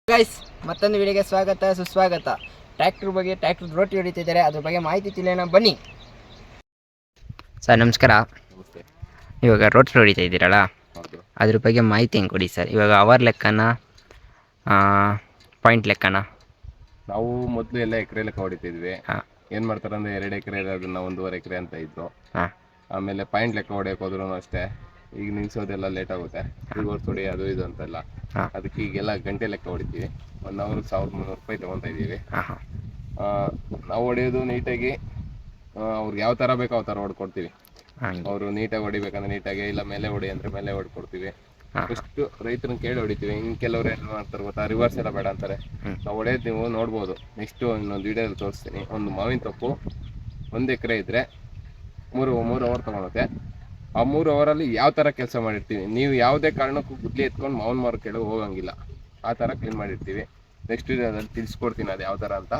Guys, ಮತ್ತೊಂದು ವಿಡಿಯೋಗೆ ಸ್ವಾಗತ ಸುಸ್ವಾಗತ. ಟ್ರ್ಯಾಕ್ಟರ್ ಬಗ್ಗೆ ಟ್ರ್ಯಾಕ್ಟರ್ ರೋಟಿ ಹೊಡಿತಿದ್ದಾರೆ, ಅದ್ರ ಬಗ್ಗೆ ಮಾಹಿತಿ ತಿಳಿಯೋಣ ಬನ್ನಿ. ಸರ್ ನಮಸ್ಕಾರ. ನಮಸ್ತೆ. ಇವಾಗ ರೋಟಿ ಹೊಡಿತಾ ಇದ್ದೀರಲ್ಲ, ಹೌದು. ಅದ್ರ ಬಗ್ಗೆ ಮಾಹಿತಿ ಹೆಂಗೆ ಕೊಡಿ ಸರ್? ಇವಾಗ ಅವರ್ ಲೆಕ್ಕನ ಪಾಯಿಂಟ್ ಲೆಕ್ಕನ? ನಾವು ಮೊದಲು ಎಲ್ಲ ಎಕರೆ ಲೆಕ್ಕ ಹೊಡಿತಿದ್ವಿ. ಹಾಂ. ಏನು ಮಾಡ್ತಾರೆ ಅಂದರೆ 2 ಎಕರೆ ಇರೋದನ್ನ 1.5 ಎಕರೆ ಅಂತ ಇದ್ದು. ಹಾಂ. ಆಮೇಲೆ ಪಾಯಿಂಟ್ ಲೆಕ್ಕ ಹೊಡೆಯೋಕೆ ಹೋದ್ರೂ ಅಷ್ಟೇ ಈಗ ನಿಲ್ಸೋದೆಲ್ಲ ಲೇಟ್ ಆಗುತ್ತೆ. ರಿವರ್ಸ್ ಹೊಡಿ ಅದು ಇದು ಅಂತೆಲ್ಲ. ಹಾಂ. ಅದಕ್ಕೆ ಈಗೆಲ್ಲ ಗಂಟೆ ಲೆಕ್ಕ ಹೊಡಿತೀವಿ. 1 ಅವರ್ಗೆ 1300 ರೂಪಾಯಿ ತೊಗೊತಾ ಇದ್ದೀವಿ. ಹಾಂ. ನಾವು ಹೊಡೆಯೋದು ನೀಟಾಗಿ ಅವ್ರಿಗೆ ಯಾವ ಥರ ಬೇಕೋ ಆ ಥರ ಹೊಡ್ಕೊಡ್ತೀವಿ. ಹಾಂ. ಅವರು ನೀಟಾಗಿ ಹೊಡಿಬೇಕಂದ್ರೆ ನೀಟಾಗಿ, ಇಲ್ಲ ಮೇಲೆ ಹೊಡಿ ಅಂದರೆ ಮೇಲೆ ಹೊಡ್ಕೊಡ್ತೀವಿ. ಹಾಂ. ಫಸ್ಟು ರೈತರನ್ನ ಕೇಳಿ ಹೊಡಿತೀವಿ. ಇನ್ನು ಕೆಲವ್ರು ಏನು ಮಾಡ್ತಾರೆ ಗೊತ್ತಾ, ರಿವರ್ಸ್ ಎಲ್ಲ ಬೇಡ ಅಂತಾರೆ. ನಾವು ಹೊಡೆಯೋದು ನೀವು ನೋಡ್ಬೋದು, ನೆಕ್ಸ್ಟು ಇನ್ನೊಂದು ವೀಡಿಯೋದಲ್ಲಿ ತೋರಿಸ್ತೀನಿ. ಒಂದು ಮಾವಿನ ತಪ್ಪು 1 ಎಕರೆ ಇದ್ದರೆ 3 ಅವರ್ ತೊಗೊಳುತ್ತೆ. ಆ 3 ಅವರಲ್ಲಿ ಯಾವ ಥರ ಕೆಲಸ ಮಾಡಿರ್ತೀವಿ, ನೀವು ಯಾವುದೇ ಕಾರಣಕ್ಕೂ ಗುದ್ಲಿ ಎತ್ಕೊಂಡು ಮಾವಿನ ಮರ ಕೆಳಗೆ ಹೋಗಂಗಿಲ್ಲ. ಆ ಥರ ಕ್ಲೀನ್ ಮಾಡಿರ್ತೀವಿ. ನೆಕ್ಸ್ಟ್ ವೀಡಿಯೋದಲ್ಲಿ ತಿಳಿಸ್ಕೊಡ್ತೀನಿ ಅದು ಯಾವ ಥರ ಅಂತ.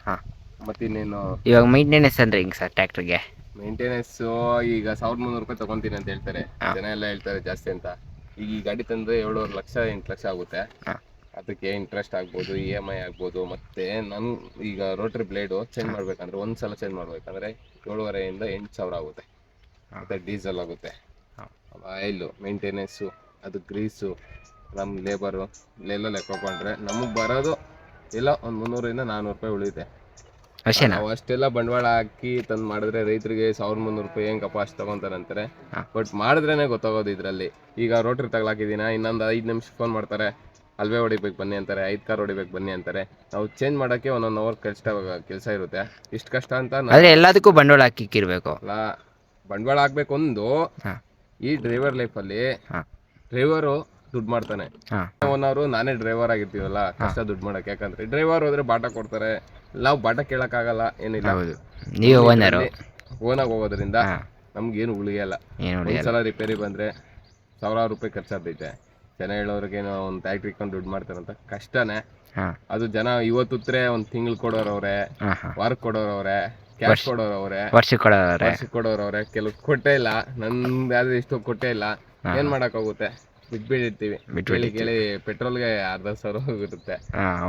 ಹಾಂ. ಮತ್ತಿನ್ನೇನು ಇವಾಗ ಮೇಂಟೆನೆನ್ಸ್ ಅಂದರೆ ಹಿಂಗೆ ಸರ್ ಟ್ರ್ಯಾಕ್ಟ್ರಿಗೆ? ಮೇಂಟೆನೆನ್ಸು ಈಗ 1300 ರೂಪಾಯಿ ತೊಗೊತೀನಿ ಅಂತ ಹೇಳ್ತಾರೆ. ಜನ ಎಲ್ಲ ಹೇಳ್ತಾರೆ ಜಾಸ್ತಿ ಅಂತ. ಈಗ ಈ ಗಾಡಿ ತಂದರೆ 7.5 ಲಕ್ಷ 8 ಲಕ್ಷ ಆಗುತ್ತೆ. ಅದಕ್ಕೆ ಇಂಟ್ರೆಸ್ಟ್ ಆಗ್ಬೋದು, EMI ಆಗ್ಬೋದು. ಮತ್ತು ನಾನು ಈಗ ರೋಟ್ರಿ ಬ್ಲೇಡು ಚೇಂಜ್ ಮಾಡಬೇಕಂದ್ರೆ ಒಂದು ಸಲ ಚೇಂಜ್ ಮಾಡಬೇಕಂದ್ರೆ 7,500 ಇಂದ 8,000 ಆಗುತ್ತೆ. ಮತ್ತು ಡೀಸೆಲ್ ಆಗುತ್ತೆ, ಆಯಿಲು, ಮೇಂಟೆನೆನ್ಸು, ಅದು ಗ್ರೀಸು, ನಮ್ಮ ಲೇಬರು ಎಲ್ಲ ಲೆಕ್ಕೊಂಡ್ರೆ ನಮಗೆ ಬರೋದು ಎಲ್ಲ ಒಂದು 300 ಇಂದ 400 ರೂಪಾಯಿ ಉಳಿಯುತ್ತೆ. ನಾವು ಅಷ್ಟೆಲ್ಲ ಬಂಡವಾಳ ಹಾಕಿ ತಂದು ಮಾಡಿದ್ರೆ ರೈತರಿಗೆ 1,300 ರೂಪಾಯಿ ಹೆಂಗಪ್ಪ ಅಷ್ಟು ತೊಗೊತಾರೆ ಅಂತಾರೆ. ಬಟ್ ಮಾಡಿದ್ರೇ ಗೊತ್ತಾಗೋದು ಇದರಲ್ಲಿ. ಈಗ ರೋಟ್ರಿ ತಗೊಳಕಿದ್ದೀನ, ಇನ್ನೊಂದು 5 ನಿಮಿಷ ಫೋನ್ ಮಾಡ್ತಾರೆ, ಅಲ್ವೇ ಹೊಡಿಬೇಕು ಬನ್ನಿ ಅಂತಾರೆ, 5 ಕಾರ್ ಹೊಡಿಬೇಕು ಬನ್ನಿ ಅಂತಾರೆ. ನಾವು ಚೇಂಜ್ ಮಾಡೋಕ್ಕೆ 1 ಅವರ್ ಕೆಲಸ ಇರುತ್ತೆ. ಇಷ್ಟು ಕಷ್ಟ ಅಂತ ಎಲ್ಲದಕ್ಕೂ ಬಂಡವಾಳ ಹಾಕಿಕ್ಕಿರ್ಬೇಕು ಅಲ್ಲ. ಬಂಡವಾಳ ಹಾಕ್ಬೇಕು ಒಂದು. ಈ ಡ್ರೈವರ್ ಲೈಫಲ್ಲಿ ಡ್ರೈವರು ದುಡ್ಡು ಮಾಡ್ತಾನೆ. 1 ಅವರ್ ನಾನೇ ಡ್ರೈವರ್ ಆಗಿರ್ತೀವಲ್ಲ, ಕಷ್ಟ ದುಡ್ಡು ಮಾಡೋಕೆ. ಯಾಕಂದ್ರೆ ಡ್ರೈವರ್ ಹೋದ್ರೆ ಬಾಟ ಕೊಡ್ತಾರೆ, ನಾವು ಬಾಟ ಕೇಳೋಕ್ಕಾಗಲ್ಲ, ಏನಿಲ್ಲ. ನೀವು ಓನಾಗಿ ಹೋಗೋದ್ರಿಂದ ನಮ್ಗೇನು ಉಳಿಯಲ್ಲ. ಒಂದ್ಸಲ ರಿಪೇರಿ ಬಂದರೆ 1,000 ರೂಪಾಯಿ ಖರ್ಚಾಗ್ತೈತೆ. ಜನ ಹೇಳೋರಿಗೇನೋ ಒಂದು ಟ್ಯಾಕ್ಟ್ರಿ ಇಟ್ಕೊಂಡು ದುಡ್ಡು ಮಾಡ್ತಾರಂತ ಕಷ್ಟನೇ. ಅದು ಜನ ಇವತ್ತುತ್ರೆ ಒಂದು ತಿಂಗಳು ಕೊಡೋರವ್ರೆ, ವಾರಕ್ಕೆ ಕೊಡೋರವ್ರೆ, ಕ್ಯಾಶ್ ಕೊಡೋರವ್ರೆ, ವರ್ಷಕ್ಕೆ ಕೊಡೋರವ್ರೆ. ಕೆಲವು ಕೊಟ್ಟೇ ಇಲ್ಲ. ನಂದು ಯಾವ್ದು ಇಷ್ಟು ಕೊಟ್ಟೇ ಇಲ್ಲ. ಏನು ಮಾಡೋಕ್ಕಾಗುತ್ತೆ, ಬಿಟ್ಬಿಟ್ಟಿರ್ತೀವಿ. ಕೇಳಿ ಪೆಟ್ರೋಲ್ಗೆ 10,000 ಹೋಗಿರುತ್ತೆ.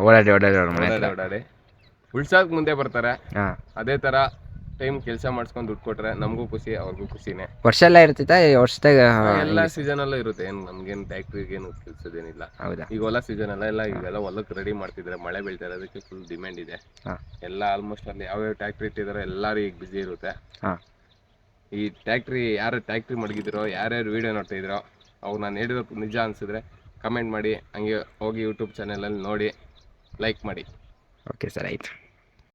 ಓಡಾಡಿ ಉಳ್ಸೋಕೆ ಮುಂದೆ ಬರ್ತಾರೆ. ಅದೇ ಥರ ಟೈಮ್ ಕೆಲಸ ಮಾಡಿಸ್ಕೊಂಡು ದುಡ್ಡು ಕೊಟ್ರೆ ನಮಗೂ ಖುಷಿ, ಅವ್ರಿಗೂ ಖುಷಿನೇ. ವರ್ಷ ಎಲ್ಲ ಇರ್ತೈತಾ? ವರ್ಷದಾಗ ಎಲ್ಲ ಸೀಸನಲ್ಲೂ ಇರುತ್ತೆ. ಏನು ನಮ್ಗೇನು ಟ್ಯಾಕ್ಟ್ರಿಗೇನು ಕೆಲಸದೇನಿಲ್ಲ. ಈಗ ಹೊಲ ಸೀಸನ್ ಎಲ್ಲ ಈಗೆಲ್ಲ ಹೊಲಕ್ಕೆ ರೆಡಿ ಮಾಡ್ತಿದ್ದಾರೆ. ಮಳೆ ಬೀಳ್ತಾ ಇರೋದಕ್ಕೆ ಫುಲ್ ಡಿಮ್ಯಾಂಡ್ ಇದೆ. ಎಲ್ಲ ಆಲ್ಮೋಸ್ಟ್ ಅಲ್ಲಿ ಯಾವ್ಯಾವ ಟ್ಯಾಕ್ಟ್ರಿ ಇಟ್ಟಿದಾರೋ ಎಲ್ಲರೂ ಈಗ ಬಿಸಿ ಇರುತ್ತೆ. ಈ ಟ್ಯಾಕ್ಟ್ರಿ ಯಾರು ಟ್ಯಾಕ್ಟ್ರಿ ಮಡಗಿದಿರೋ, ಯಾರ್ಯಾರು ವೀಡಿಯೋ ನೋಡ್ತಾ ಇದ್ರೋ ಅವ್ರು ನಾನು ಹೇಳಿರೋದು ನಿಜ ಅನಿಸಿದ್ರೆ ಕಮೆಂಟ್ ಮಾಡಿ. ಹಂಗೆ ಹೋಗಿ ಯೂಟ್ಯೂಬ್ ಚಾನಲಲ್ಲಿ ನೋಡಿ ಲೈಕ್ ಮಾಡಿ. ಓಕೆ ಸರ್, ಆಯಿತು.